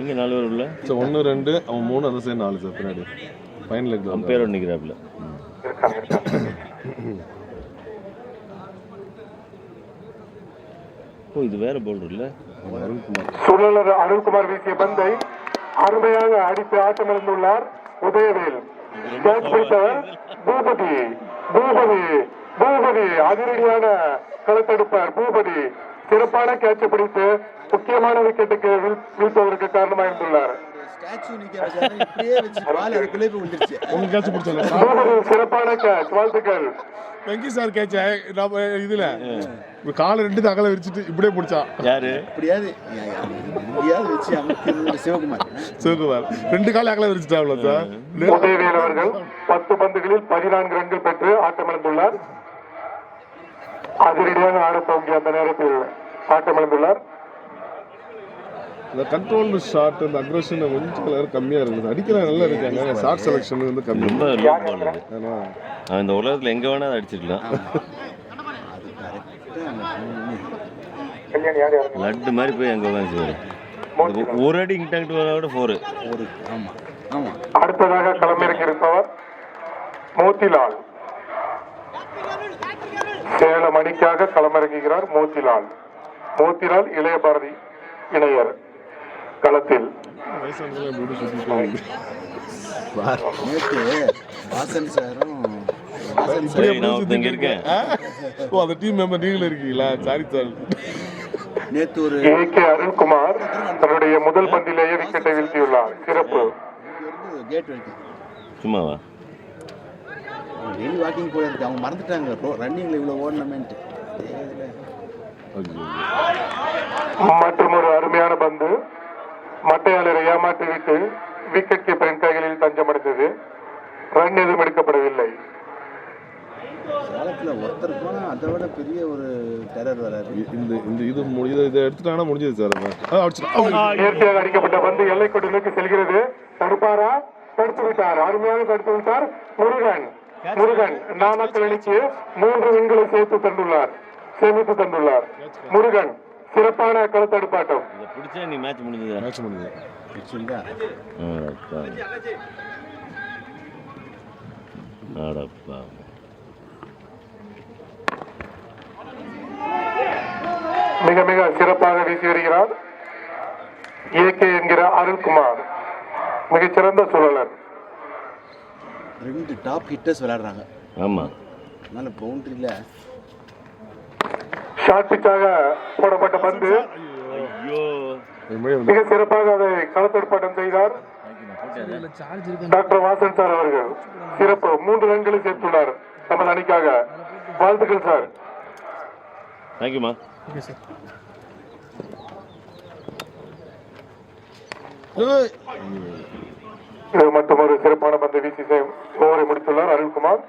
இங்கே 4 பேர் உள்ள 1 2 அவன் 3 அந்த சைடு 4 சார் பின்னாடி ஃபைனல் அம்பையர் நிற்கிறாப்புல. ஓ இது வேற பவுலர் இல்ல. சுழலர் அருள்குமார் வீசிய பந்தை அருமையாக அடித்து ஆட்டமிழந்துள்ளார் உதயவேல். கேட்ச் பிடித்தவர் பூபதி. பூபதி பூபதி அதிரடியான களத்தெடுப்பார். பூபதி சிறப்பான கேட்சை பிடித்து முக்கியமான விக்கெட்டுக்கு வீழ்த்துவதற்கு காரணமாக இருந்துள்ளார். சிறப்பான கேட்ச், வாழ்த்துக்கள். வெங்கி சார் கேட்ச் இதுல கால 2 அகல விரிச்சிட்டு இப்படியே பிடிச்சா யாரு சிவகுமார் 2 கால அகல விரிச்சிட்டாப்ல சார். உதயவேல் அவர்கள் 10 பந்துகளில் 14 ரன்கள் பெற்று ஆட்டமிழந்துள்ளார். அதிரடியாக ஆட துவங்கிய அந்த நேரத்தில் ஆட்டமிழந்துள்ளார். இந்த கண்ட்ரோல் ஷாட் அந்த அக்ரஷன் கொஞ்சம் கம்மியா இருக்குது. அடிக்கலாம் நல்லா இருக்காங்க. ஷாட் செலக்ஷன் வந்து கம்மி. ரொம்ப லோ பால் அது. இந்த உலகத்துல எங்க வேணா அடிச்சிருக்கலாம். லட்டு மாதிரி போய் அங்க உட்காந்துச்சு. ஒரு அடி இன்டாக்ட் விட 4. அடுத்ததாக களமிறங்கி இருப்பவர் மோத்திலால். சேலம் அணிக்காக களமிறங்குகிறார் மோத்திலால். மோத்திலால் இளைய பாரதி இணையர் களத்தில். அருள்குமார் தன்னுடைய முதல் பந்திலேயே விக்கெட்டை வீழ்த்தியுள்ளார். சிறப்பு. சும்மாவா வாக்கிங் போயிருக்கு. அவங்க மறந்துட்டாங்க ரன்னிங்ல இவ்வளவு ஓடணுமேன்ட்டு. மற்றும் ஒரு அருமையான பந்து மட்டையாளரை ஏமாற்றி விட்டு விக்கெட் கீப்பரின் கைகளில் தஞ்சமடைந்தது. ரன் எதுவும் எடுக்கப்படவில்லை. ஒருத்தர் போனா அதை விட பெரிய ஒரு டெரர் வராது. இதை எடுத்துட்டாங்கன்னா முடிஞ்சது சார். நேர்த்தியாக அடிக்கப்பட்ட பந்து எல்லைக்கோட்டை நோக்கி செல்கிறது. தடுப்பாரா? தடுத்து விட்டார். அருமையாக தடுத்து விட்டார். முருகன் நாமக்கல் அணிக்கு 3 வின்களை சேமித்து தந்துள்ளார். முருகன் சிறப்பான களத்தடுப்பாட்டம். பிடிச்சா நீ மேட்ச் முடிஞ்சது. மிக மிக சிறப்பாக வீசி வருகிறார் ஏகே என்கிற அருள்குமார். மிகச்சிறந்த சுழலர். 2 டாப் ஹிட்டர்ஸ் விளையாடுறாங்க. ஆமா. அதனால பவுண்டரியில ஷார்ட் பிச்சாக போடப்பட்ட பந்து மிக சிறப்பாக அதை களத்தடுப்பாட்டம் செய்தார் டாக்டர் வாசன் சார் அவர்கள். சிறப்பு. 3 ரன்களை சேர்த்துள்ளார் நமது அணிக்காக. வாழ்த்துக்கள் சார். தேங்க்யூமா. இது மற்றும் ஒரு சிறப்பான பந்து வீசி ஓவரை முடித்துள்ளார் அருள்குமார்.